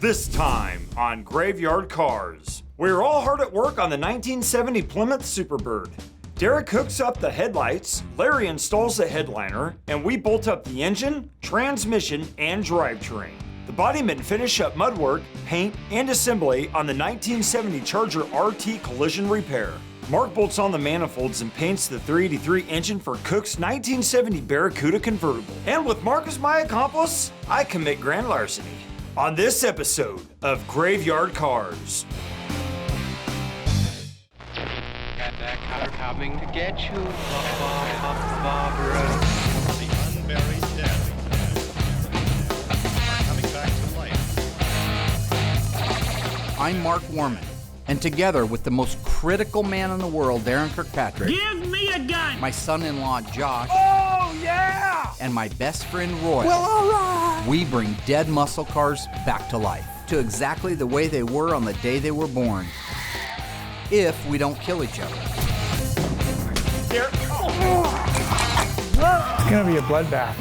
This time on Graveyard Cars. We're all hard at work on the 1970 Plymouth Superbird. Derek hooks up the headlights, Larry installs the headliner, and we bolt up the engine, transmission, and drivetrain. The bodymen finish up mudwork, paint, and assembly on the 1970 Charger RT collision repair. Mark bolts on the manifolds and paints the 383 engine for Cook's 1970 Barracuda convertible. And with Mark as my accomplice, I commit grand larceny. On this episode of Graveyard Cars. Got that car coming to get you, Barbara. The unburied dead are coming back to life. I'm Mark Warman, and together with the most critical man in the world, Darren Kirkpatrick, give me a gun! my son-in-law, Josh, Oh, yeah! and my best friend, Roy, Well, all right! we bring dead muscle cars back to life, to exactly the way they were on the day they were born, if we don't kill each other. It's gonna be a bloodbath.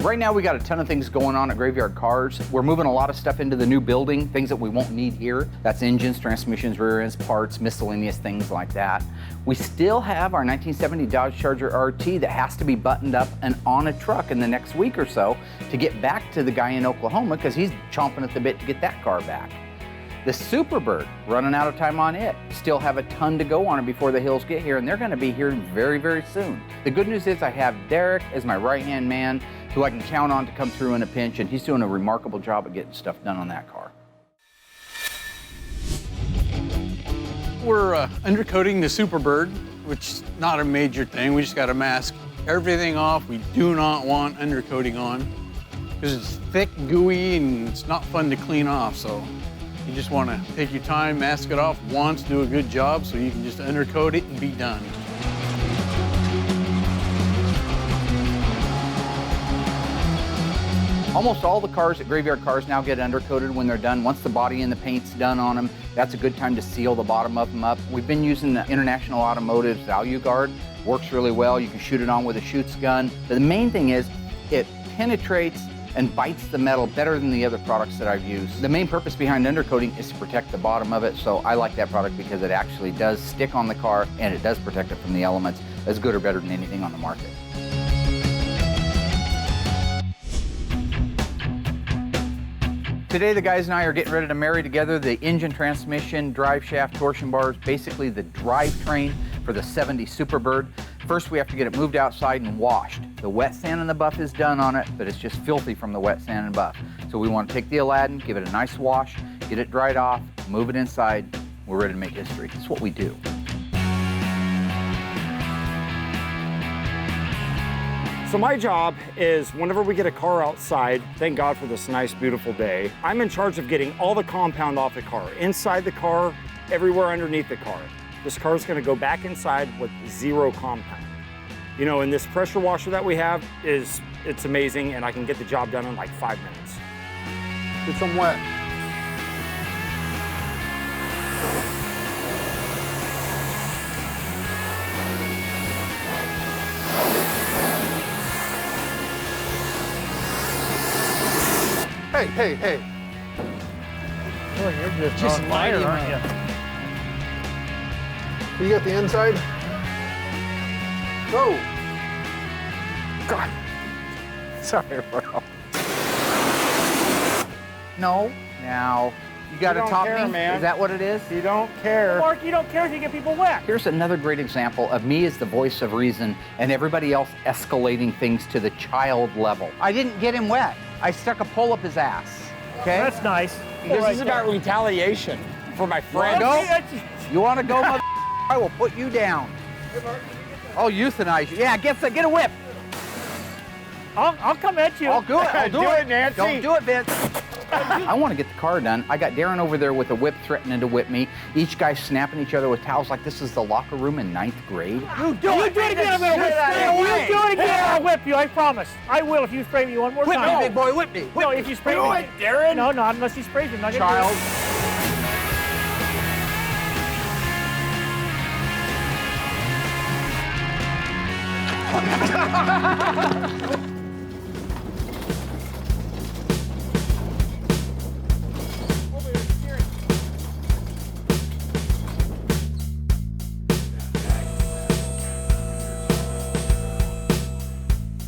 Right now we got a ton of things going on at Graveyard Cars. We're moving a lot of stuff into the new building, things that we won't need here. That's engines, transmissions, rear ends, parts, miscellaneous things like that. We still have our 1970 Dodge Charger RT that has to be buttoned up and on a truck in the next week or so to get back to the guy in Oklahoma because he's chomping at the bit to get that car back. The Superbird, running out of time on it. Still have a ton to go on it before the hills get here, and they're gonna be here very, very soon. The good news is I have Derek as my right-hand man who I can count on to come through in a pinch, and he's doing a remarkable job of getting stuff done on that car. We're undercoating the Superbird, which is not a major thing. We just got to mask everything off. We do not want undercoating on because it's thick, gooey, and it's not fun to clean off. So you just want to take your time, mask it off once, do a good job so you can just undercoat it and be done. Almost all the cars at Graveyard Cars now get undercoated when they're done. Once the body and the paint's done on them, that's a good time to seal the bottom of them up. We've been using the International Automotive's Value Guard. Works really well. You can shoot it on with a shoots gun. But the main thing is it penetrates and bites the metal better than the other products that I've used. The main purpose behind undercoating is to protect the bottom of it, so I like that product because it actually does stick on the car and it does protect it from the elements as good or better than anything on the market. Today the guys and I are getting ready to marry together the engine, transmission, drive shaft, torsion bars, basically the drivetrain for the 70 Superbird. First we have to get it moved outside and washed. The wet sand and the buff is done on it, but it's just filthy from the wet sand and buff. So we want to take the Aladdin, give it a nice wash, get it dried off, move it inside. We're ready to make history. It's what we do. So my job is whenever we get a car outside, thank God for this nice, beautiful day, I'm in charge of getting all the compound off the car, inside the car, everywhere underneath the car. This car is gonna go back inside with zero compound. You know, and this pressure washer that we have it's amazing, and I can get the job done in like 5 minutes. Get some wet. Hey, hey. Oh, you're just on fire, aren't you? You got the inside? Go! God. Sorry, bro. No. Now, you got to don't top care, me? man. Is that what it is? You don't care. Mark, you don't care if you get people wet. Here's another great example of me as the voice of reason and everybody else escalating things to the child level. I didn't get him wet. I stuck a pole up his ass, okay? That's nice. This is about retaliation for my friend. Go. You want to go, mother? I will put you down. I'll euthanize you. Yeah, get a whip. I'll come at you. I'll do it. I'll do it. Nancy. Don't do it, Vince. I want to get the car done. I got Darren over there with a whip threatening to whip me. Each guy snapping each other with towels like this is the locker room in 9th grade. You do it again, I'm gonna whip you. You do it again, I'll whip you, I promise. I will if you spray me one more time. Whip me, big boy, whip me. No, if you spray me. Do it, Darren. No, not unless he sprays me. I'm not gonna do Child. it.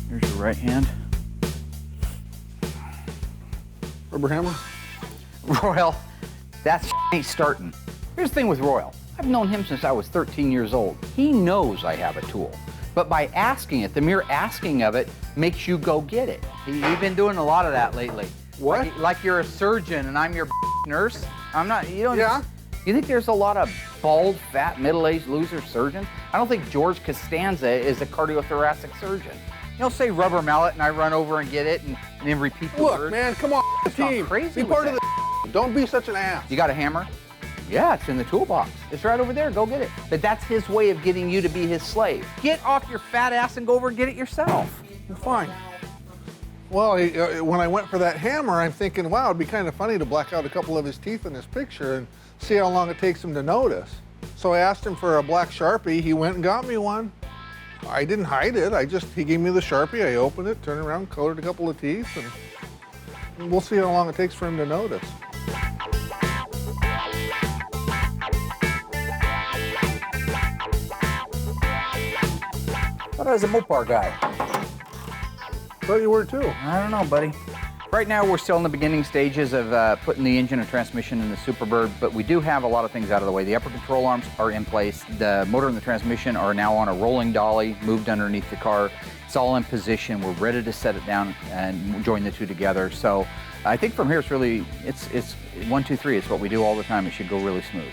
Here's your right hand. Rubber hammer? Royal, that ain't starting. Here's the thing with Royal. I've known him since I was 13 years old. He knows I have a tool. But by asking it, the mere asking of it makes you go get it. You've been doing a lot of that lately. What? Like you're a surgeon and I'm your nurse. I'm not, you don't. Yeah. You think there's a lot of bald, fat, middle-aged loser surgeons? I don't think George Costanza is a cardiothoracic surgeon. He'll say rubber mallet and I run over and get it and then repeat the Look, word. man, come on, It's not team. crazy Be with part of that. the Don't be such an ass. You got a hammer? Yeah, it's in the toolbox. It's right over there. Go get it. But that's his way of getting you to be his slave. Get off your fat ass and go over and get it yourself. Fine. Well, when I went for that hammer, I'm thinking, wow, it'd be kind of funny to black out a couple of his teeth in this picture and see how long it takes him to notice. So I asked him for a black Sharpie. He went and got me one. I didn't hide it. He gave me the Sharpie. I opened it, turned around, colored a couple of teeth, and we'll see how long it takes for him to notice. I thought I was a Mopar guy. Thought you were too. I don't know, buddy. Right now, we're still in the beginning stages of putting the engine and transmission in the Superbird, but we do have a lot of things out of the way. The upper control arms are in place. The motor and the transmission are now on a rolling dolly, moved underneath the car. It's all in position. We're ready to set it down and join the two together. So I think from here, it's really, it's 1, 2, 3. It's what we do all the time. It should go really smooth.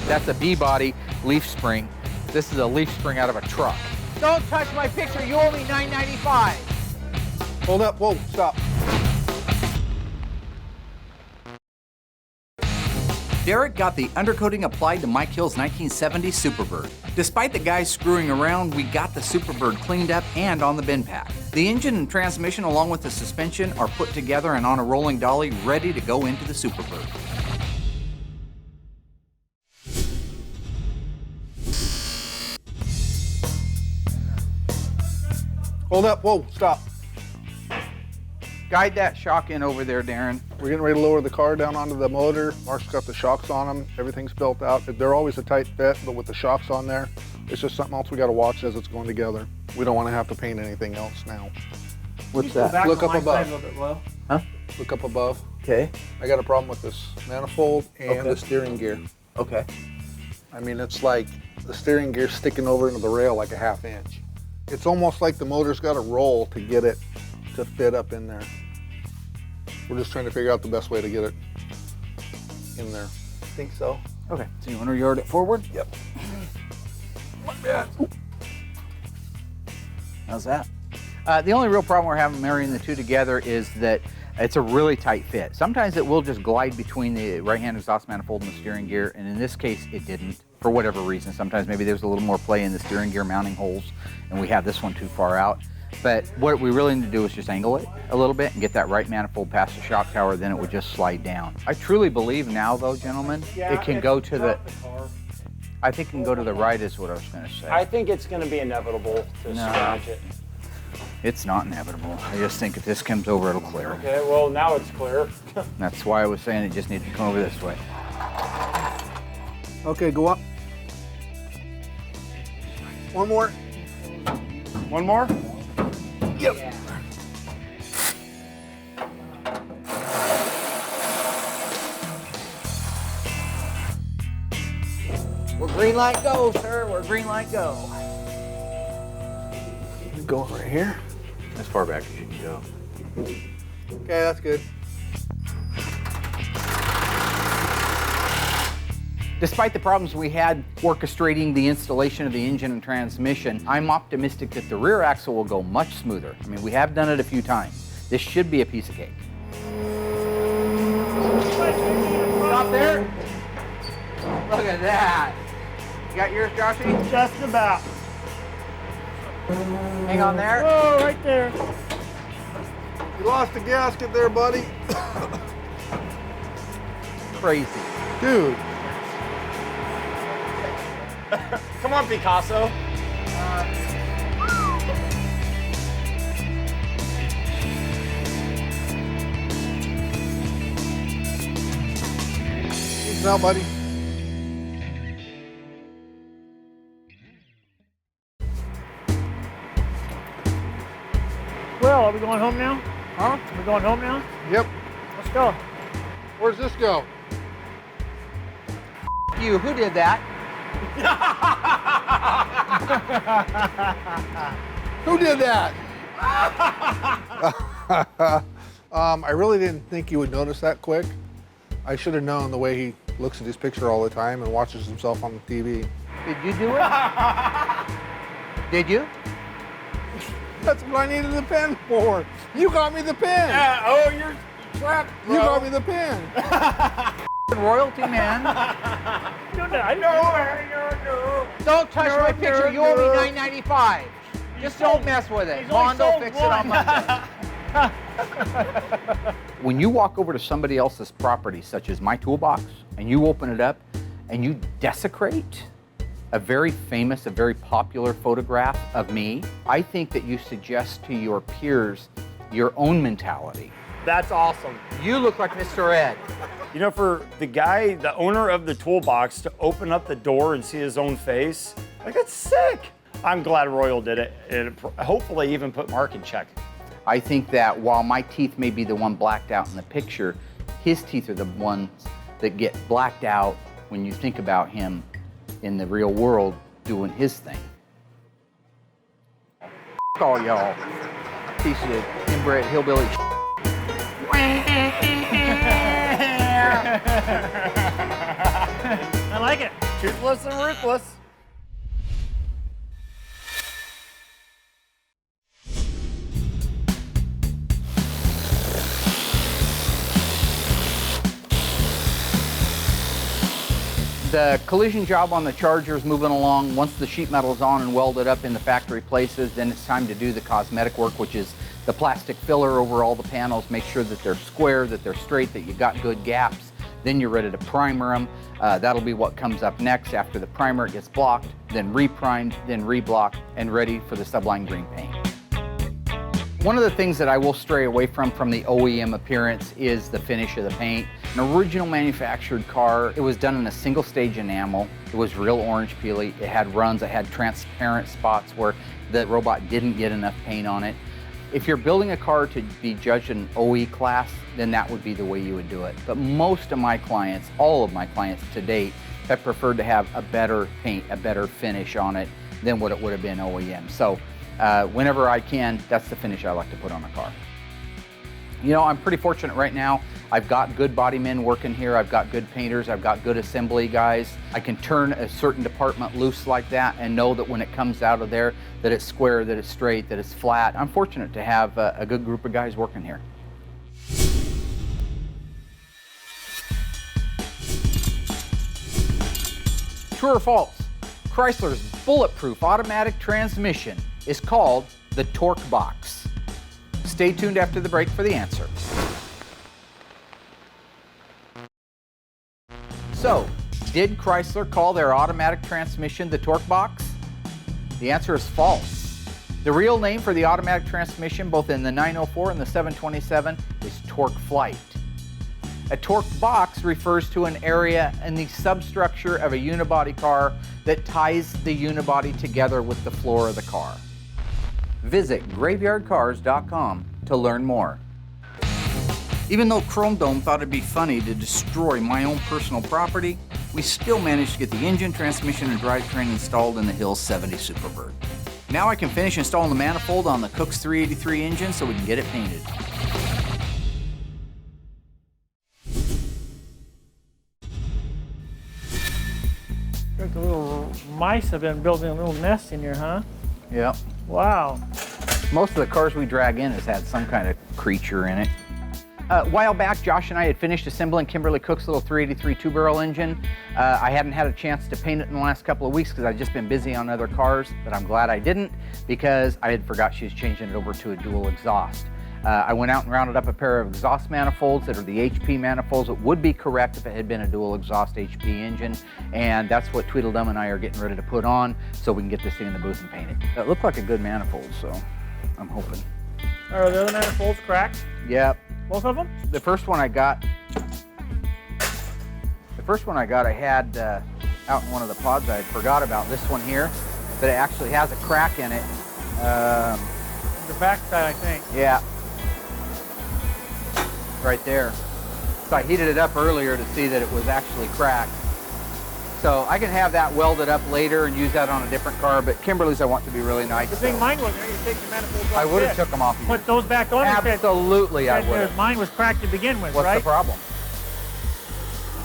That's a B-body leaf spring. This is a leaf spring out of a truck. Don't touch my picture, you owe me $9.95. Hold up, whoa, stop. Derek got the undercoating applied to Mike Hill's 1970 Superbird. Despite the guys screwing around, we got the Superbird cleaned up and on the bin pack. The engine and transmission along with the suspension are put together and on a rolling dolly ready to go into the Superbird. Hold up, whoa, stop. Guide that shock in over there, Darren. We're getting ready to lower the car down onto the motor. Mark's got the shocks on them. Everything's built out. They're always a tight fit, but with the shocks on there, it's just something else we got to watch as it's going together. We don't want to have to paint anything else now. What's that? Look up above. A little bit low. Huh? Look up above. Okay. I got a problem with this manifold and Okay. the steering gear. Okay. I mean, it's like the steering gear sticking over into the rail like a ½ inch. It's almost like the motor's got to roll to get it to fit up in there. We're just trying to figure out the best way to get it in there. I think so. Okay. So you want to yard it forward? Yep. How's that? The only real problem we're having marrying the two together is that it's a really tight fit. Sometimes it will just glide between the right-hand exhaust manifold and the steering gear, and in this case, it didn't, for whatever reason. Sometimes maybe there's a little more play in the steering gear mounting holes, and we have this one too far out. But what we really need to do is just angle it a little bit and get that right manifold past the shock tower, then it would just slide down. I truly believe now, though, gentlemen, it can go to the... I think it can go to the right is what I was going to say. I think it's going to be inevitable to scratch it. It's not inevitable. I just think if this comes over, it'll clear. Okay, well, now it's clear. That's why I was saying it just needs to come over this way. Okay, go up. One more. One more? Yep. Where green light go, sir. Where green light go. Going right here. As far back as you can go. Okay, that's good. Despite the problems we had orchestrating the installation of the engine and transmission, I'm optimistic that the rear axle will go much smoother. I mean, we have done it a few times. This should be a piece of cake. Stop there. Look at that. You got yours, Joshy? Just about. Hang on there. Oh, right there. You lost the gasket there, buddy. Crazy. Dude. Come on, Picasso. Now, buddy. Well, are we going home now? Huh? We're going home now? Yep. Let's go. Where's this go? You, who did that? Who did that? I really didn't think you would notice that quick. I should have known the way he looks at his picture all the time and watches himself on the TV. Did you do it? Did you? That's what I needed the pen for. You got me the pen. Oh, you're trapped, bro. You got me the pen. Royalty, man. No. Don't touch my picture. no, You owe me no. $9.95. Just sold- don't mess with it. he's only Mondo sold fix it on one. Monday. When you walk over to somebody else's property, such as my toolbox, and you open it up and you desecrate a very famous, a very popular photograph of me, I think that you suggest to your peers your own mentality. That's awesome. You look like Mr. Ed. You know, for the guy, the owner of the toolbox, to open up the door and see his own face, like, it's sick. I'm glad Royal did it. It hopefully even put Mark in check. I think that while my teeth may be the one blacked out in the picture, his teeth are the ones that get blacked out when you think about him in the real world doing his thing. All y'all. Piece of inbred hillbilly. I like it. Toothless and ruthless. The collision job on the Charger is moving along. Once the sheet metal is on and welded up in the factory places, then it's time to do the cosmetic work, which is the plastic filler over all the panels. Make sure that they're square, that they're straight, that you got good gaps. Then you're ready to primer them. That'll be what comes up next. After the primer gets blocked, then reprimed, then reblocked, and ready for the Sublime Green paint. One of the things that I will stray away from the OEM appearance is the finish of the paint. An original manufactured car, it was done in a single stage enamel. It was real orange peely. It had runs, it had transparent spots where the robot didn't get enough paint on it. If you're building a car to be judged in OE class, then that would be the way you would do it. But most of my clients, all of my clients to date, have preferred to have a better paint, a better finish on it than what it would have been OEM. So whenever I can, that's the finish I like to put on a car. You know, I'm pretty fortunate right now. I've got good body men working here. I've got good painters. I've got good assembly guys. I can turn a certain department loose like that and know that when it comes out of there, that it's square, that it's straight, that it's flat. I'm fortunate to have a good group of guys working here. True or false? Chrysler's bulletproof automatic transmission is called the Torque Box. Stay tuned after the break for the answer. So, did Chrysler call their automatic transmission the Torque Box? The answer is false. The real name for the automatic transmission, both in the 904 and the 727, is Torque Flight. A torque box refers to an area in the substructure of a unibody car that ties the unibody together with the floor of the car. Visit graveyardcars.com to learn more. Even though Chrome Dome thought it'd be funny to destroy my own personal property, we still managed to get the engine, transmission, and drivetrain installed in the Hill 70 Superbird. Now I can finish installing the manifold on the Cook's 383 engine so we can get it painted. Like the little mice have been building a little nest in here, huh? Yep. Wow. Most of the cars we drag in has had some kind of creature in it. A while back, Josh and I had finished assembling Kimberly Cook's little 383 two-barrel engine. I hadn't had a chance to paint it in the last couple of weeks because I'd just been busy on other cars, but I'm glad I didn't because I had forgot she was changing it over to a dual exhaust. I went out and rounded up a pair of exhaust manifolds that are the HP manifolds. It would be correct if it had been a dual exhaust HP engine, and that's what Tweedledum and I are getting ready to put on so we can get this thing in the booth and paint it. It looked like a good manifold, so I'm hoping. Are the other manifolds cracked? Yep. Both of them? The first one I got, I had out in one of the pods. I forgot about this one here, but it actually has a crack in it. The back side, I think. Yeah, right there. So I heated it up earlier to see that it was actually cracked. So I can have that welded up later and use that on a different car, but Kimberly's I want to be really nice. The thing so mine was there, you take the manifolds off. I would have this. took them off. Put those back on. Absolutely, I would Because have. mine was cracked to begin with, What's right? the problem?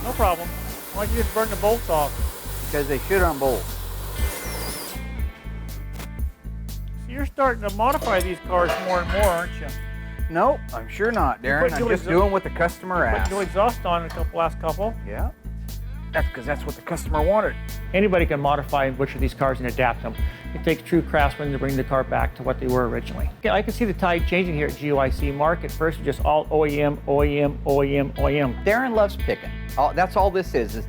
No problem. Why don't you just burn the bolts off? Because they should unbolt. So you're starting to modify these cars more and more, aren't you? Nope, I'm sure not, Darren. I'm just doing what the customer Put asked. new exhaust on in last couple. Yeah. That's because that's what the customer wanted. Anybody can modify and butcher these cars and adapt them. It takes true craftsmen to bring the car back to what they were originally. Yeah, I can see the tide changing here at GYC. Mark at first was just all OEM, OEM, OEM, OEM. Darren loves picking. That's all this is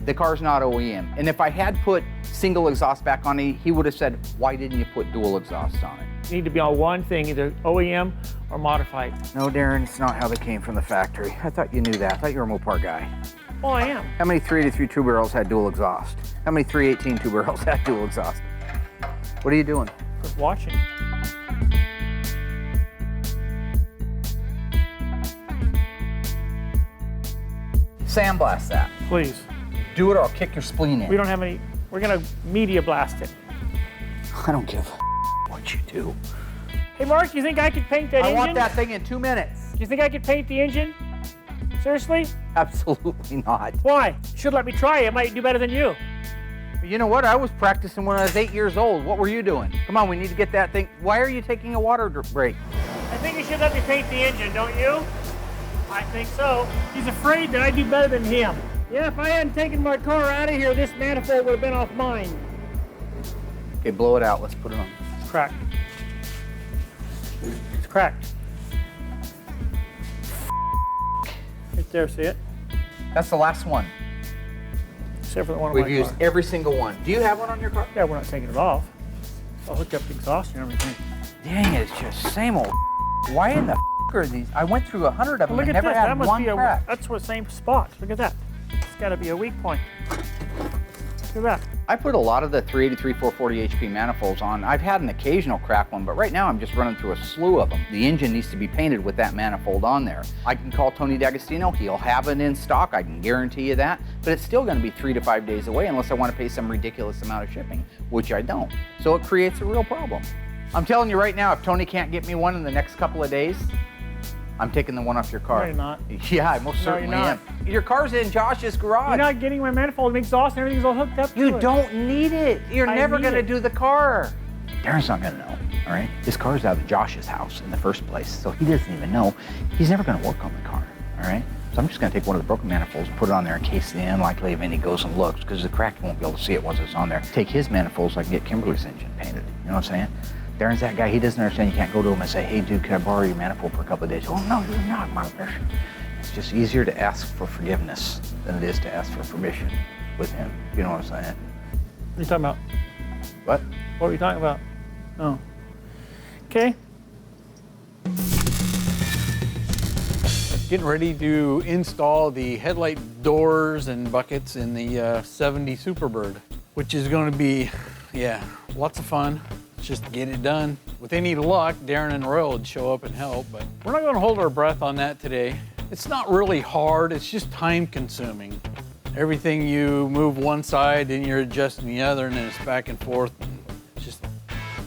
the car's not OEM. And if I had put single exhaust back on it, he would have said, why didn't you put dual exhaust on it? You need to be on one thing, either OEM or modified. No, Darren, it's not how they came from the factory. I thought you knew that. I thought you were a Mopar guy. Well, I am. How many 383 two barrels had dual exhaust? How many 318 two barrels had dual exhaust? What are you doing? Just watching. Sandblast that. Please. Do it or I'll kick your spleen in. We don't have any. We're gonna media blast it. I don't give a what you do. Hey, Mark, you think I could paint that I engine? want that thing in 2 minutes. Do you think I could paint the engine? Seriously? Absolutely not. Why? You should let me try it. I might do better than you. You know what? I was practicing when I was 8 years old. What were you doing? Come on, we need to get that thing. Why are you taking a water break? I think you should let me paint the engine, don't you? I think so. He's afraid that I do better than him. Yeah, if I hadn't taken my car out of here, this manifold would have been off mine. Okay, blow it out. Let's put it on. It's cracked. It's cracked. Right there, see it? That's the last one. Except for the one on We've my used car. every single one. Do you have one on your car? Yeah, we're not taking it off. I'll hook up the exhaust and everything. Dang it, it's just same old. Why in the are these? I went through 100 of them Look and at never this. had That must one be crack. that's the same spot. Look at that. It's got to be a weak point. Look at that. I put a lot of the 383 440 HP manifolds on. I've had an occasional crack one, but right now I'm just running through a slew of them. The engine needs to be painted with that manifold on there. I can call Tony D'Agostino. He'll have it in stock. I can guarantee you that. But it's still going to be 3 to 5 days away unless I want to pay some ridiculous amount of shipping, which I don't. So it creates a real problem. I'm telling you right now, if Tony can't get me one in the next couple of days, I'm taking the one off your car. No, you're not. Yeah, I most certainly am. Your car's in Josh's garage. You're not getting my manifold and exhaust and everything's all hooked up to You it. don't need it. You're I never need going to it. do the car. Darren's not going to know, all right? This car's out of Josh's house in the first place, so he doesn't even know. He's never going to work on the car, all right? So I'm just going to take one of the broken manifolds, put it on there in case the unlikely event he goes and looks, because the crack won't be able to see it once it's on there. Take his manifolds so I can get Kimberly's engine painted. You know what I'm saying? Darren's that guy. He doesn't understand. You can't go to him and say, hey, dude, can I borrow your manifold for a couple of days? Oh, no, you're not, Marcus. It's just easier to ask for forgiveness than it is to ask for permission with him. You know what I'm saying? What are you talking about? What? What were you talking about? Oh. Okay. Getting ready to install the headlight doors and buckets in the 70 Superbird, which is going to be, yeah, lots of fun. Just get it done. With any luck, Darren and Royal would show up and help, but we're not going to hold our breath on that today. It's not really hard, it's just time consuming. Everything you move one side, then you're adjusting the other, and then it's back and forth. It just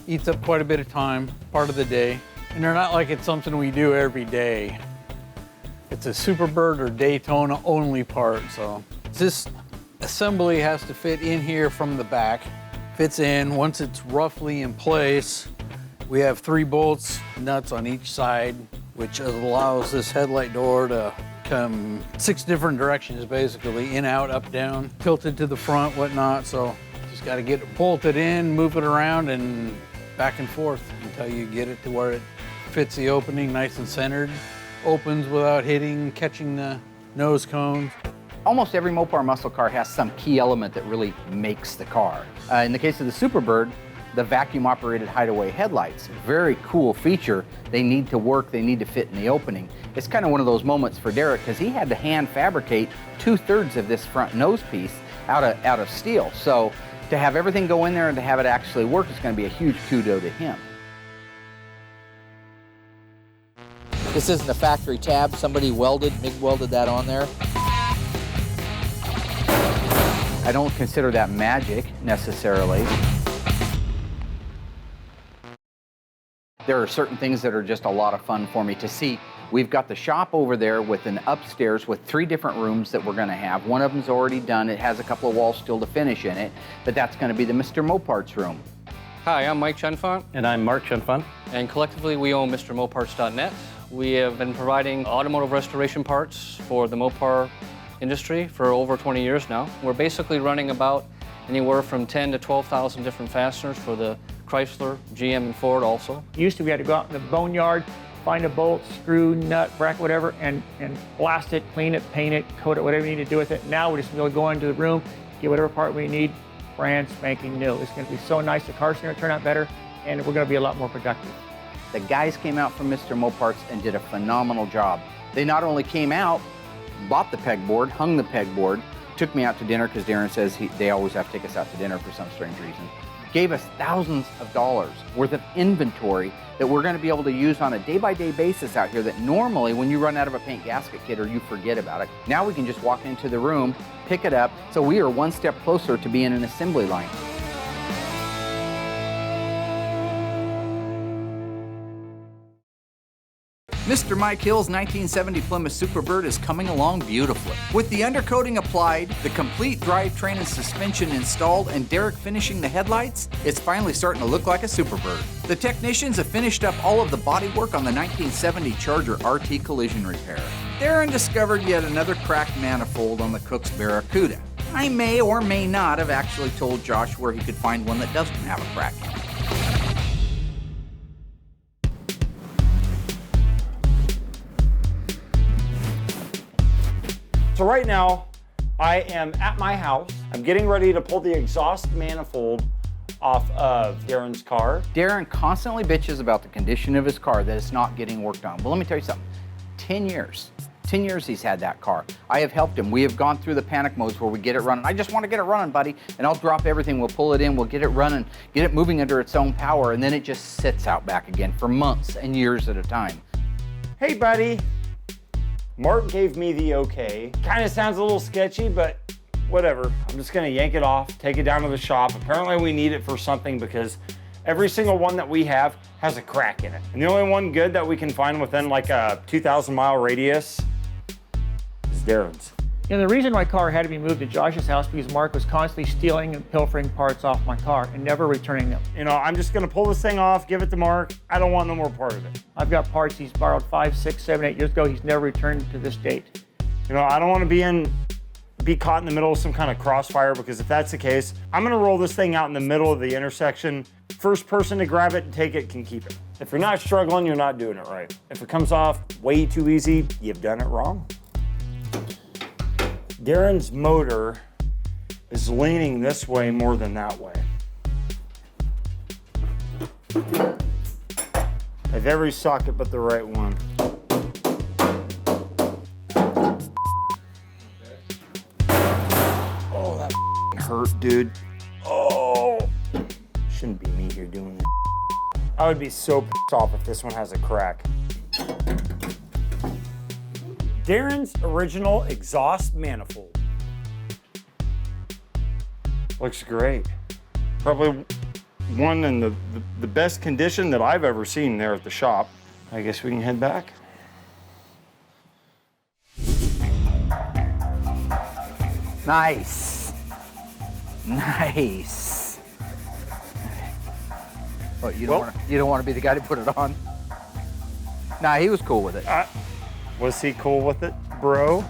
eats up quite a bit of time, part of the day. And they're not like it's something we do every day. It's a Superbird or Daytona only part, so this assembly has to fit in here from the back. Fits in. Once it's roughly in place, we have 3 bolts, nuts on each side. which allows this headlight door to come 6 different directions, basically, in, out, up, down, tilted to the front, whatnot. So just got to get it bolted in, move it around, and back and forth until you get it to where it fits the opening nice and centered. Opens without catching the nose cones. Almost every Mopar muscle car has some key element that really makes the car. In the case of the Superbird, the vacuum-operated hideaway headlights, very cool feature. They need to work, they need to fit in the opening. It's kind of one of those moments for Derek because he had to hand fabricate 2/3 of this front nose piece out of steel. So to have everything go in there and to have it actually work is going to be a huge kudo to him. This isn't a factory tab. Somebody MIG welded that on there. I don't consider that magic necessarily. There are certain things that are just a lot of fun for me to see. We've got the shop over there with an upstairs with 3 different rooms that we're gonna have. One of them's already done. It has a couple of walls still to finish in it, but that's gonna be the Mr. Moparts room. Hi, I'm Mike Chenfont. And I'm Mark Chenfont. And collectively we own MrMoparts.net. We have been providing automotive restoration parts for the Mopar industry for over 20 years now. We're basically running about anywhere from 10 to 12,000 different fasteners for the Chrysler, GM, and Ford also. Used to, we had to go out in the boneyard, find a bolt, screw, nut, bracket, whatever, and blast it, clean it, paint it, coat it, whatever you need to do with it. Now we're just going to go into the room, get whatever part we need, brand spanking new. It's going to be so nice. The car's going to turn out better, and we're going to be a lot more productive. The guys came out from Mr. Moparts and did a phenomenal job. They not only came out, bought the pegboard, hung the pegboard, took me out to dinner because Darren says they always have to take us out to dinner for some strange reason. Gave us thousands of dollars worth of inventory that we're going to be able to use on a day-by-day basis out here that normally when you run out of a paint gasket kit or you forget about it, now we can just walk into the room, pick it up, so we are one step closer to being an assembly line. Mr. Mike Hill's 1970 Plymouth Superbird is coming along beautifully. With the undercoating applied, the complete drivetrain and suspension installed, and Derek finishing the headlights, it's finally starting to look like a Superbird. The technicians have finished up all of the bodywork on the 1970 Charger RT collision repair. Darren discovered yet another cracked manifold on the Cook's Barracuda. I may or may not have actually told Josh where he could find one that doesn't have a crack in it. So right now, I am at my house. I'm getting ready to pull the exhaust manifold off of Darren's car. Darren constantly bitches about the condition of his car, that it's not getting worked on. But let me tell you something, 10 years he's had that car. I have helped him. We have gone through the panic modes where we get it running. I just want to get it running, buddy. And I'll drop everything, we'll pull it in, we'll get it running, get it moving under its own power, and then it just sits out back again for months and years at a time. Hey buddy, Mark gave me the okay. Kind of sounds a little sketchy, but whatever. I'm just gonna yank it off, take it down to the shop. Apparently we need it for something because every single one that we have has a crack in it. And the only one good that we can find within like a 2,000-mile radius is Darren's. You know, the reason my car had to be moved to Josh's house because Mark was constantly stealing and pilfering parts off my car and never returning them. You know, I'm just gonna pull this thing off, give it to Mark. I don't want no more part of it. I've got parts he's borrowed 5, 6, 7, 8 years ago. He's never returned to this date. You know, I don't want to be caught in the middle of some kind of crossfire, because if that's the case, I'm gonna roll this thing out in the middle of the intersection. First person to grab it and take it can keep it. If you're not struggling, you're not doing it right. If it comes off way too easy, you've done it wrong. Darren's motor is leaning this way more than that way. I have every socket but the right one. Oh, that hurt, dude. Oh, shouldn't be me here doing this. I would be so pissed off if this one has a crack. Darren's original exhaust manifold. Looks great. Probably one in the best condition that I've ever seen there at the shop. I guess we can head back. Nice. Nice. Oh, you don't want to be the guy to put it on? Nah, he was cool with it. Was he cool with it, bro?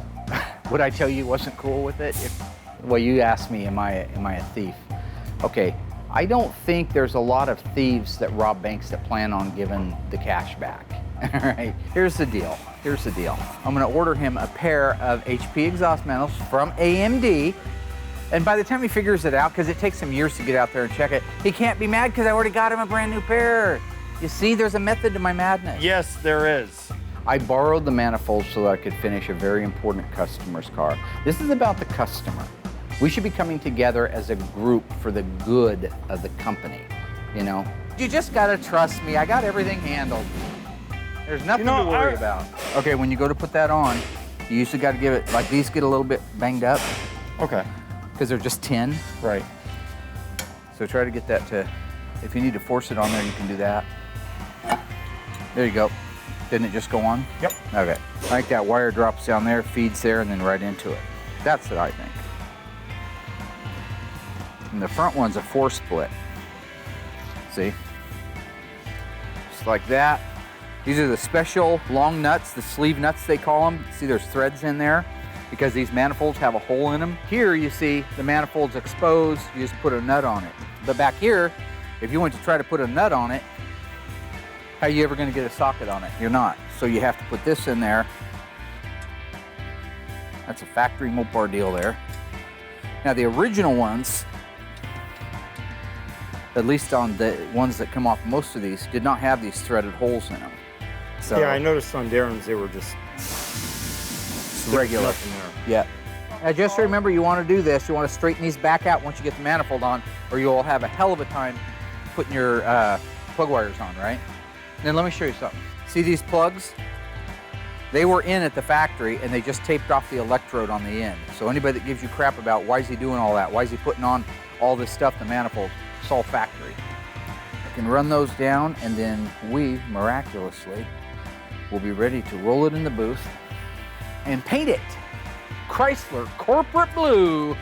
Would I tell you he wasn't cool with it? Well, you asked me, am I a thief? Okay, I don't think there's a lot of thieves that rob banks that plan on giving the cash back. All right, here's the deal. I'm gonna order him a pair of HP exhaust manifolds from AMD. And by the time he figures it out, because it takes him years to get out there and check it, he can't be mad because I already got him a brand new pair. You see, there's a method to my madness. Yes, there is. I borrowed the manifold so that I could finish a very important customer's car. This is about the customer. We should be coming together as a group for the good of the company, you know? You just gotta trust me. I got everything handled. There's nothing to worry about. Okay, when you go to put that on, you usually gotta give it, like these get a little bit banged up. Okay. Because they're just tin. Right. So try to get that to, if you need to force it on there, you can do that. There you go. Didn't it just go on? Yep. Okay. I think that wire drops down there, feeds there, and then right into it. That's what I think. And the front one's a 4-split. See? Just like that. These are the special long nuts, the sleeve nuts they call them. See, there's threads in there because these manifolds have a hole in them. Here you see the manifold's exposed, you just put a nut on it. But back here, if you went to try to put a nut on it, how are you ever going to get a socket on it? You're not. So you have to put this in there. That's a factory Mopar deal there. Now the original ones, at least on the ones that come off most of these, did not have these threaded holes in them. So Yeah, I noticed on Darren's they were just regular. nothing there. Yeah. Now just remember, you want to do this. You want to straighten these back out once you get the manifold on, or you'll have a hell of a time putting your plug wires on, right? And then let me show you something. See these plugs? They were in at the factory and they just taped off the electrode on the end. So anybody that gives you crap about why is he doing all that, why is he putting on all this stuff, the manifold, it's all factory. I can run those down and then we, miraculously, will be ready to roll it in the booth and paint it. Chrysler Corporate Blue.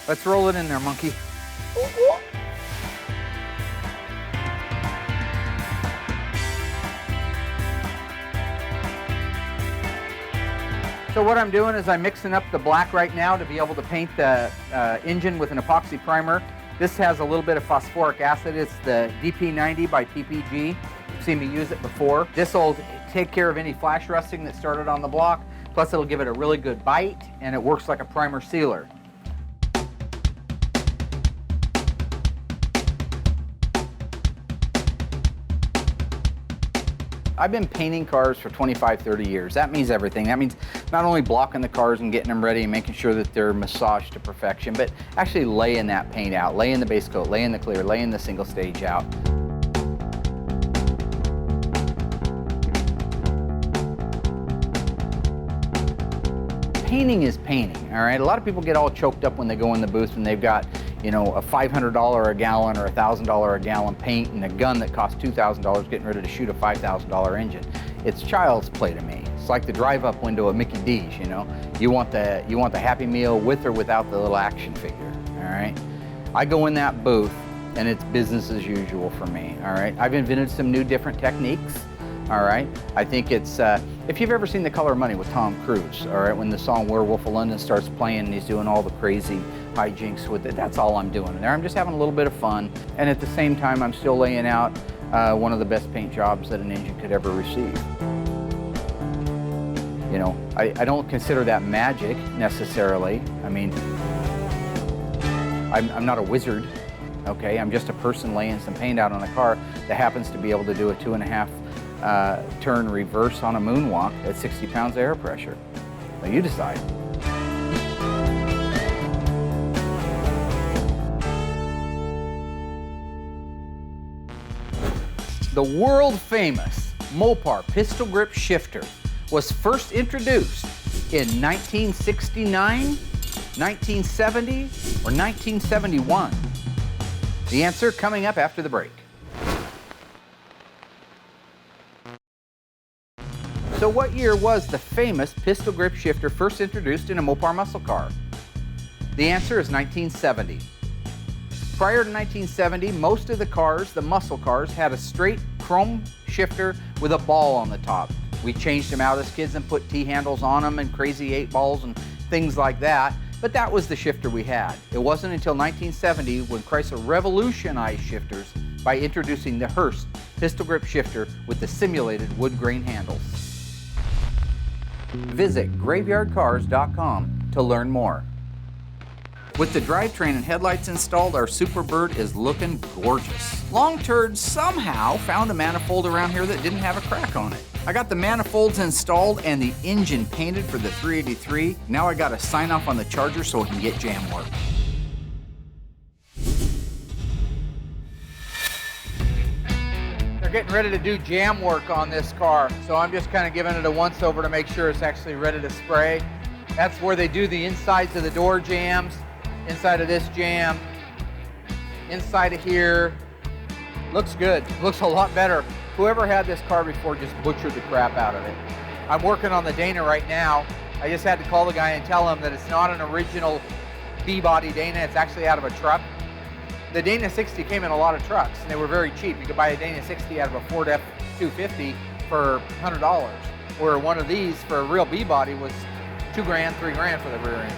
Let's roll it in there, monkey. So what I'm doing is I'm mixing up the black right now to be able to paint the engine with an epoxy primer. This has a little bit of phosphoric acid. It's the DP90 by PPG. You've seen me use it before. This will take care of any flash rusting that started on the block. Plus it'll give it a really good bite and it works like a primer sealer. I've been painting cars for 25, 30 years. That means everything. That means not only blocking the cars and getting them ready and making sure that they're massaged to perfection, but actually laying that paint out, laying the base coat, laying the clear, laying the single stage out. Painting is painting, all right? A lot of people get all choked up when they go in the booth and they've got, you know, a $500 a gallon or $1,000 a gallon paint and a gun that costs $2,000 getting ready to shoot a $5,000 engine. It's child's play to me. It's like the drive-up window of Mickey D's, you know? You want the Happy Meal with or without the little action figure, all right? I go in that booth and it's business as usual for me, all right? I've invented some new different techniques, all right? I think it's, if you've ever seen The Color of Money with Tom Cruise, all right, when the song Werewolf of London starts playing and he's doing all the crazy hijinks with it, that's all I'm doing in there. I'm just having a little bit of fun, and at the same time, I'm still laying out one of the best paint jobs that an engine could ever receive. You know, I don't consider that magic necessarily. I mean, I'm not a wizard, okay? I'm just a person laying some paint out on a car that happens to be able to do a 2.5 turn reverse on a moonwalk at 60 pounds of air pressure. Now you decide. The world famous Mopar pistol grip shifter was first introduced in 1969, 1970, or 1971? The answer coming up after the break. So what year was the famous pistol grip shifter first introduced in a Mopar muscle car? The answer is 1970. Prior to 1970, most of the cars, the muscle cars, had a straight chrome shifter with a ball on the top. We changed them out as kids and put T-handles on them and crazy 8 balls and things like that. But that was the shifter we had. It wasn't until 1970 when Chrysler revolutionized shifters by introducing the Hurst pistol grip shifter with the simulated wood grain handles. Visit graveyardcars.com to learn more. With the drivetrain and headlights installed, our Superbird is looking gorgeous. Long Turd somehow found a manifold around here that didn't have a crack on it. I got the manifolds installed and the engine painted for the 383. Now I got to sign off on the Charger so it can get jam work. They're getting ready to do jam work on this car, so I'm just kind of giving it a once over to make sure it's actually ready to spray. That's where they do the insides of the door jams, inside of this jam, inside of here. Looks good, looks a lot better. Whoever had this car before just butchered the crap out of it. I'm working on the Dana right now. I just had to call the guy and tell him that it's not an original B-body Dana, it's actually out of a truck. The Dana 60 came in a lot of trucks and they were very cheap. You could buy a Dana 60 out of a Ford F-250 for $100, where one of these for a real B-body was $2 grand, $3 grand for the rear end.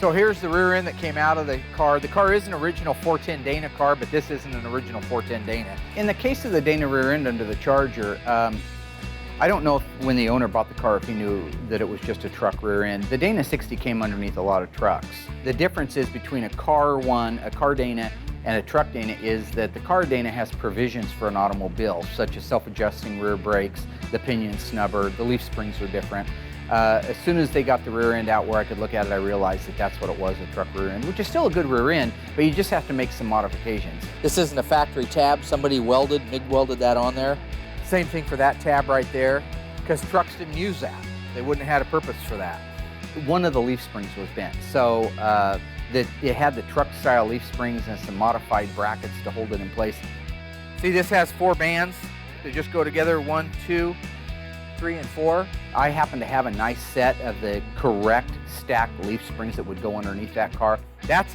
So here's the rear end that came out of the car. The car is an original 410 Dana car, but this isn't an original 410 Dana. In the case of the Dana rear end under the Charger, I don't know if when the owner bought the car if he knew that it was just a truck rear end. The Dana 60 came underneath a lot of trucks. The difference is between a car Dana, and a truck Dana is that the car Dana has provisions for an automobile, such as self-adjusting rear brakes, the pinion snubber, the leaf springs are different. As soon as they got the rear end out where I could look at it, I realized that that's what it was, a truck rear end, which is still a good rear end, but you just have to make some modifications. This isn't a factory tab. Somebody MIG welded that on there. Same thing for that tab right there, because trucks didn't use that. They wouldn't have had a purpose for that. One of the leaf springs was bent, so it had the truck style leaf springs and some modified brackets to hold it in place. See, this has 4 bands that just go together, 1, 2, 3, and 4. I happen to have a nice set of the correct stacked leaf springs that would go underneath that car. That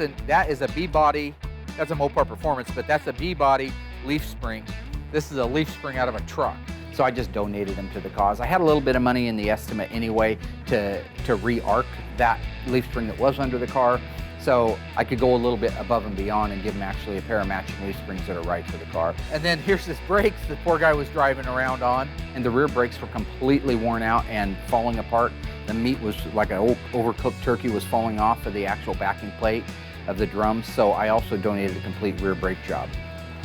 is a B-body, that's a Mopar Performance, but that's a B-body leaf spring. This is a leaf spring out of a truck. So I just donated them to the cause. I had a little bit of money in the estimate anyway to re-arc that leaf spring that was under the car. So I could go a little bit above and beyond and give him actually a pair of matching leaf springs that are right for the car. And then here's this brakes the poor guy was driving around on, and the rear brakes were completely worn out and falling apart. The meat was like an overcooked turkey was falling off of the actual backing plate of the drums. So I also donated a complete rear brake job.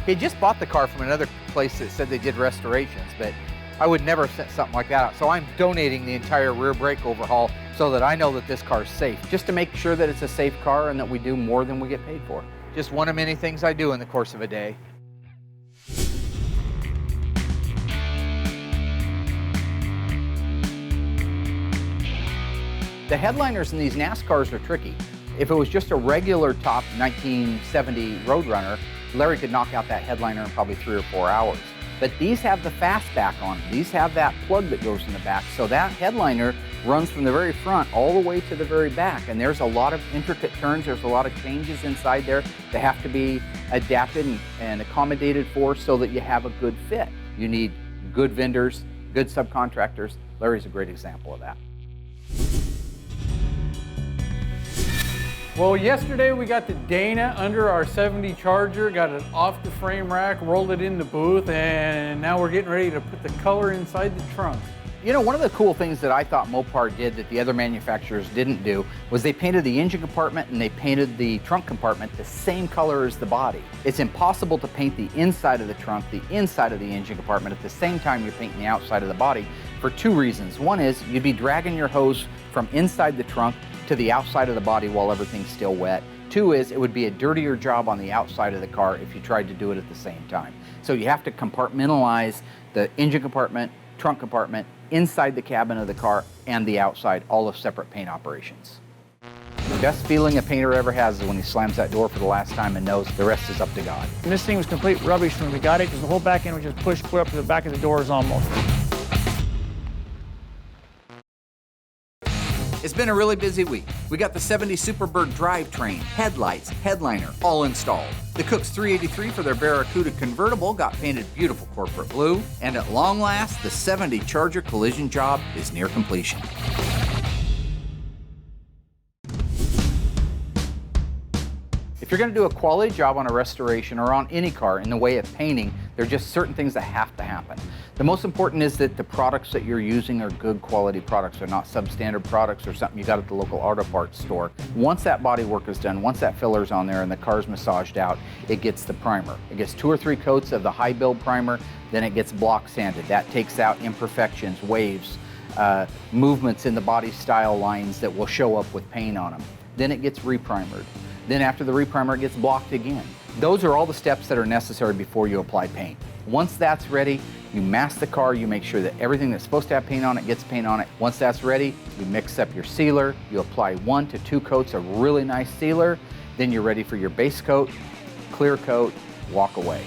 He just bought the car from another place that said they did restorations, but I would never send something like that out. So I'm donating the entire rear brake overhaul so that I know that this car is safe, just to make sure that it's a safe car and that we do more than we get paid for. Just one of many things I do in the course of a day. The headliners in these NASCARs are tricky. If it was just a regular top 1970 Roadrunner, Larry could knock out that headliner in probably 3 or 4 hours. But these have the fastback on them. These have that plug that goes in the back. So that headliner runs from the very front all the way to the very back. And there's a lot of intricate turns. There's a lot of changes inside there that have to be adapted and accommodated for so that you have a good fit. You need good vendors, good subcontractors. Larry's a great example of that. Well, yesterday we got the Dana under our 70 Charger, got it off the frame rack, rolled it in the booth, and now we're getting ready to put the color inside the trunk. You know, one of the cool things that I thought Mopar did that the other manufacturers didn't do was they painted the engine compartment and they painted the trunk compartment the same color as the body. It's impossible to paint the inside of the trunk, the inside of the engine compartment at the same time you're painting the outside of the body for 2 reasons. One is you'd be dragging your hose from inside the trunk to the outside of the body while everything's still wet. 2 is it would be a dirtier job on the outside of the car if you tried to do it at the same time. So you have to compartmentalize the engine compartment, trunk compartment, inside the cabin of the car, and the outside, all of separate paint operations. The best feeling a painter ever has is when he slams that door for the last time and knows the rest is up to God. And this thing was complete rubbish when we got it because the whole back end was just pushed clear up to the back of the doors almost. It's been a really busy week. We got the 70 Superbird drivetrain, headlights, headliner, all installed. The Cook's 383 for their Barracuda convertible got painted beautiful corporate blue, and at long last, the 70 Charger collision job is near completion. If you're going to do a quality job on a restoration or on any car in the way of painting, there are just certain things that have to happen. The most important is that the products that you're using are good quality products. They're not substandard products or something you got at the local auto parts store. Once that body work is done, once that filler's on there and the car's massaged out, it gets the primer. It gets 2 or 3 coats of the high build primer, then it gets block sanded. That takes out imperfections, waves, movements in the body style lines that will show up with paint on them. Then it gets reprimered. Then after the reprimer, it gets blocked again. Those are all the steps that are necessary before you apply paint. Once that's ready, you mask the car, you make sure that everything that's supposed to have paint on it gets paint on it. Once that's ready, you mix up your sealer, you apply 1 to 2 coats of really nice sealer, then you're ready for your base coat, clear coat, walk away.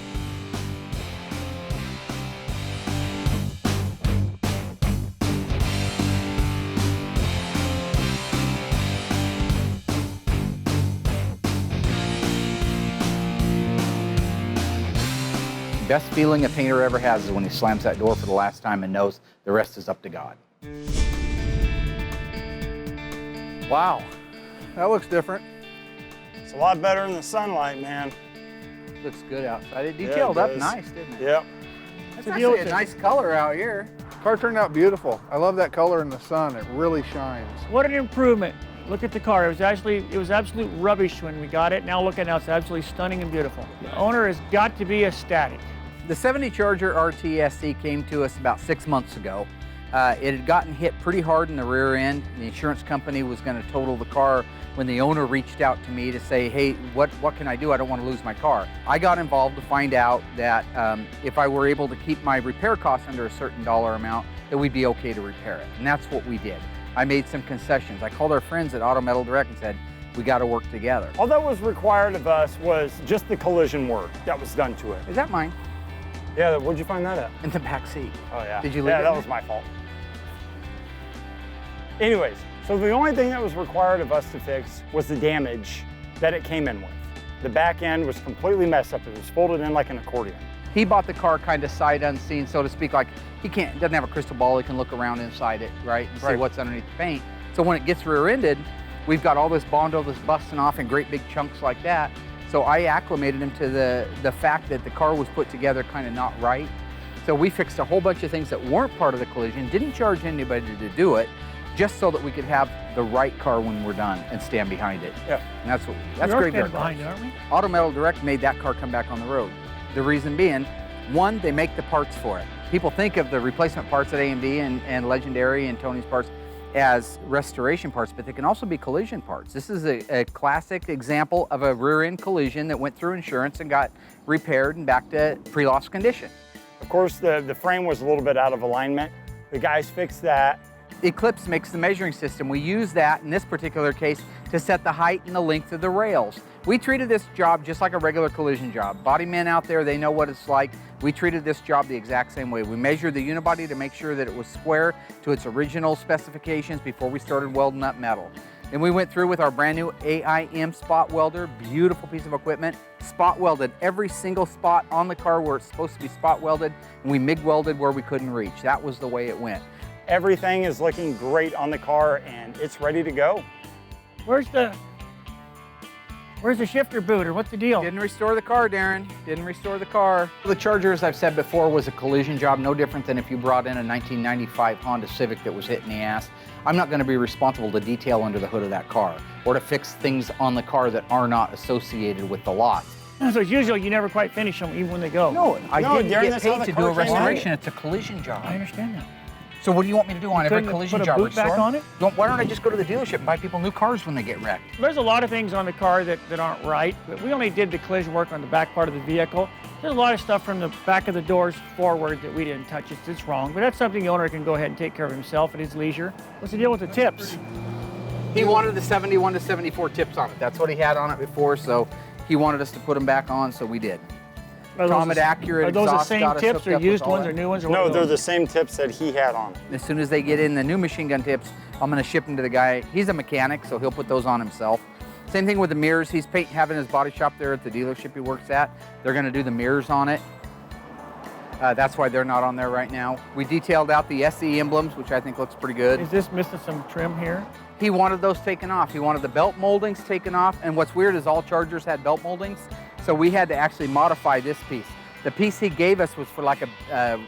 Best feeling a painter ever has is when he slams that door for the last time and knows the rest is up to God. Wow, that looks different. It's a lot better in the sunlight, man. Looks good outside. It detailed up nice, didn't it? Yep. That's actually a nice color out here. Car turned out beautiful. I love that color in the sun. It really shines. What an improvement. Look at the car. It was absolute rubbish when we got it. Now look at it now, it's absolutely stunning and beautiful. The owner has got to be ecstatic. The 70 Charger RTSC came to us about 6 months ago. It had gotten hit pretty hard in the rear end. The insurance company was going to total the car when the owner reached out to me to say, hey, what can I do? I don't want to lose my car. I got involved to find out that if I were able to keep my repair costs under a certain dollar amount, that we'd be okay to repair it. And that's what we did. I made some concessions. I called our friends at Auto Metal Direct and said, we got to work together. All that was required of us was just the collision work that was done to it. Is that mine? Yeah, where'd you find that at? In the back seat. Oh, yeah. Did you leave it? Yeah, that was my fault. Anyways, so the only thing that was required of us to fix was the damage that it came in with. The back end was completely messed up. It was folded in like an accordion. He bought the car kind of sight unseen, so to speak, like doesn't have a crystal ball, he can look around inside it, right, and see what's underneath the paint. So when it gets rear-ended, we've got all this Bondo that's busting off in great big chunks like that. So I acclimated him to the fact that the car was put together kind of not right. So we fixed a whole bunch of things that weren't part of the collision, didn't charge anybody to do it, just so that we could have the right car when we're done and stand behind it. Yeah. And that's great. Behind it, aren't we? Auto Metal Direct made that car come back on the road. The reason being, one, they make the parts for it. People think of the replacement parts at AMD and Legendary and Tony's Parts as restoration parts, but they can also be collision parts. This is a classic example of a rear end collision that went through insurance and got repaired and back to pre-loss condition. Of course, the frame was a little bit out of alignment. The guys fixed that. Eclipse makes the measuring system. We use that in this particular case to set the height and the length of the rails. We treated this job just like a regular collision job. Body men out there, they know what it's like. We treated this job the exact same way. We measured the unibody to make sure that it was square to its original specifications before we started welding up metal. Then we went through with our brand new AIM spot welder, beautiful piece of equipment, spot welded every single spot on the car where it's supposed to be spot welded, and we MIG welded where we couldn't reach. That was the way it went. Everything is looking great on the car and it's ready to go. Where's the shifter boot, or what's the deal? Didn't restore the car, Darren. Didn't restore the car. The Charger, as I've said before, was a collision job, no different than if you brought in a 1995 Honda Civic that was hit in the ass. I'm not going to be responsible to detail under the hood of that car or to fix things on the car that are not associated with the lot. So it's usual, you never quite finish them even when they go. No, I didn't Darren, get that's how paid the to car do a came out. restoration. It's a collision job. I understand that. So what do you want me to do on every Couldn't collision put a job? boot back on it? Why don't I just go to the dealership and buy people new cars when they get wrecked? There's a lot of things on the car that aren't right, but we only did the collision work on the back part of the vehicle. There's a lot of stuff from the back of the doors forward that we didn't touch. It's wrong, but that's something the owner can go ahead and take care of himself at his leisure. What's the deal with the tips? He wanted the 71 to 74 tips on it. That's what he had on it before, so he wanted us to put them back on, so we did. Comet accurate Are those the exhaust same got us tips hooked or up with used all ones that. or new ones? Or No, what are they're those? the same tips that he had on. As soon as they get in the new machine gun tips, I'm gonna ship them to the guy. He's a mechanic, so he'll put those on himself. Same thing with the mirrors. He's having his body shop there at the dealership he works at. They're gonna do the mirrors on it. That's why they're not on there right now. We detailed out the SE emblems, which I think looks pretty good. Is this missing some trim here? He wanted those taken off. He wanted the belt moldings taken off. And what's weird is all Chargers had belt moldings. So we had to actually modify this piece. The piece he gave us was for like a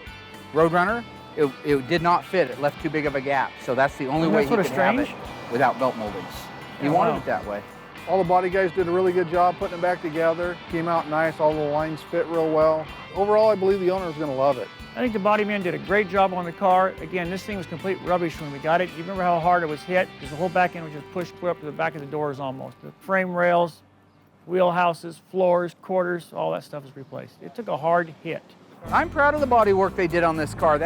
Roadrunner. It did not fit. It left too big of a gap. So that's the only way he could have it without belt moldings. He wanted it that way. All the body guys did a really good job putting it back together. Came out nice, all the lines fit real well. Overall, I believe the owner is gonna love it. I think the body man did a great job on the car. Again, this thing was complete rubbish when we got it. You remember how hard it was hit? Because the whole back end was just pushed clear up to the back of the doors almost. The frame rails, wheelhouses, floors, quarters, all that stuff was replaced. It took a hard hit. I'm proud of the body work they did on this car.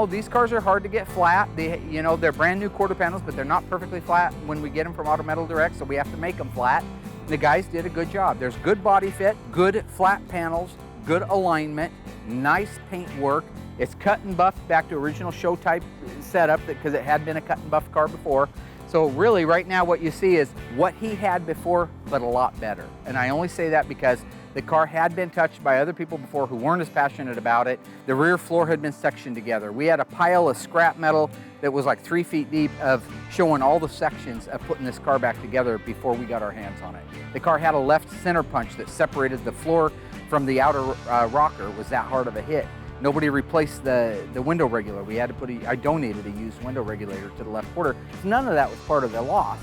These cars are hard to get flat. They're brand new quarter panels, but they're not perfectly flat when we get them from Auto Metal Direct, so we have to make them flat. The guys did a good job. There's good body fit, good flat panels, good alignment, nice paint work. It's cut and buffed back to original show type setup because it had been a cut and buff car before. So really right now what you see is what he had before, but a lot better. And I only say that because the car had been touched by other people before who weren't as passionate about it. The rear floor had been sectioned together. We had a pile of scrap metal that was like 3 feet deep of showing all the sections of putting this car back together before we got our hands on it. The car had a left center punch that separated the floor from the outer rocker. It was that hard of a hit. Nobody replaced the window regulator. We had to I donated a used window regulator to the left quarter. None of that was part of the loss.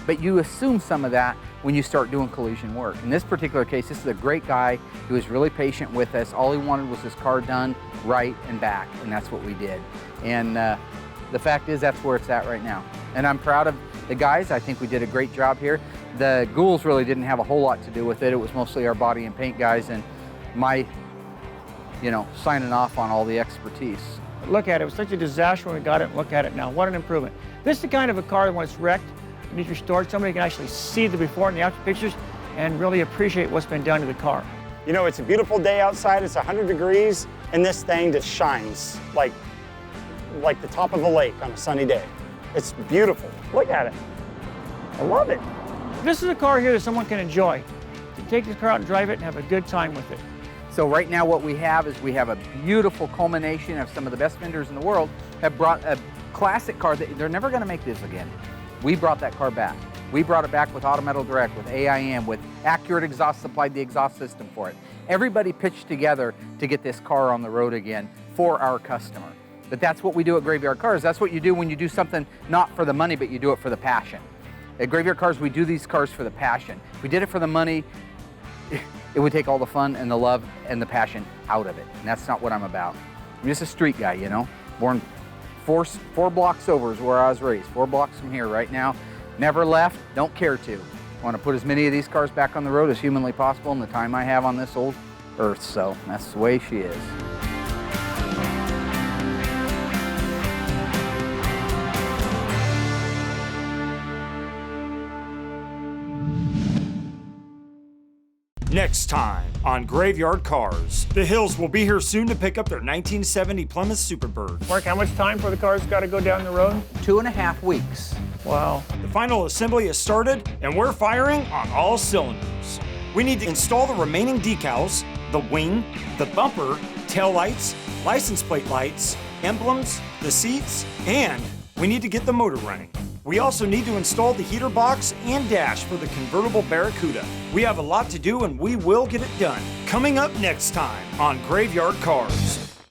But you assume some of that when you start doing collision work. In this particular case, this is a great guy. He was really patient with us. All he wanted was his car done right and back, and that's what we did. And the fact is, that's where it's at right now. And I'm proud of the guys. I think we did a great job here. The ghouls really didn't have a whole lot to do with it. It was mostly our body and paint guys and my, signing off on all the expertise. Look at it. It was such a disaster when we got it. Look at it now. What an improvement. This is the kind of a car that when it's wrecked, needs restored, somebody can actually see the before and the after pictures and really appreciate what's been done to the car. It's a beautiful day outside. It's 100 degrees, and this thing just shines like the top of a lake on a sunny day. It's beautiful. Look at it. I love it. This is a car here that someone can enjoy. To take this car out and drive it and have a good time with it. So right now what we have is we have a beautiful culmination of some of the best vendors in the world have brought a classic car that they're never going to make this again. We brought that car back. We brought it back with Auto Metal Direct, with AIM, with Accurate Exhaust supplied the exhaust system for it. Everybody pitched together to get this car on the road again for our customer. But that's what we do at Graveyard Carz. That's what you do when you do something not for the money, but you do it for the passion. At Graveyard Carz, we do these cars for the passion. If we did it for the money, it would take all the fun and the love and the passion out of it. And that's not what I'm about. I'm just a street guy, born four blocks over is where I was raised. 4 blocks from here right now. Never left, don't care to. I want to put as many of these cars back on the road as humanly possible in the time I have on this old earth. So that's the way she is. Next time on Graveyard Carz, the Hills will be here soon to pick up their 1970 Plymouth Superbird. Mark, how much time for the car's got to go down the road? 2.5 weeks. Wow. The final assembly has started, and we're firing on all cylinders. We need to install the remaining decals, the wing, the bumper, taillights, license plate lights, emblems, the seats, and we need to get the motor running. We also need to install the heater box and dash for the convertible Barracuda. We have a lot to do, and we will get it done. Coming up next time on Graveyard Carz.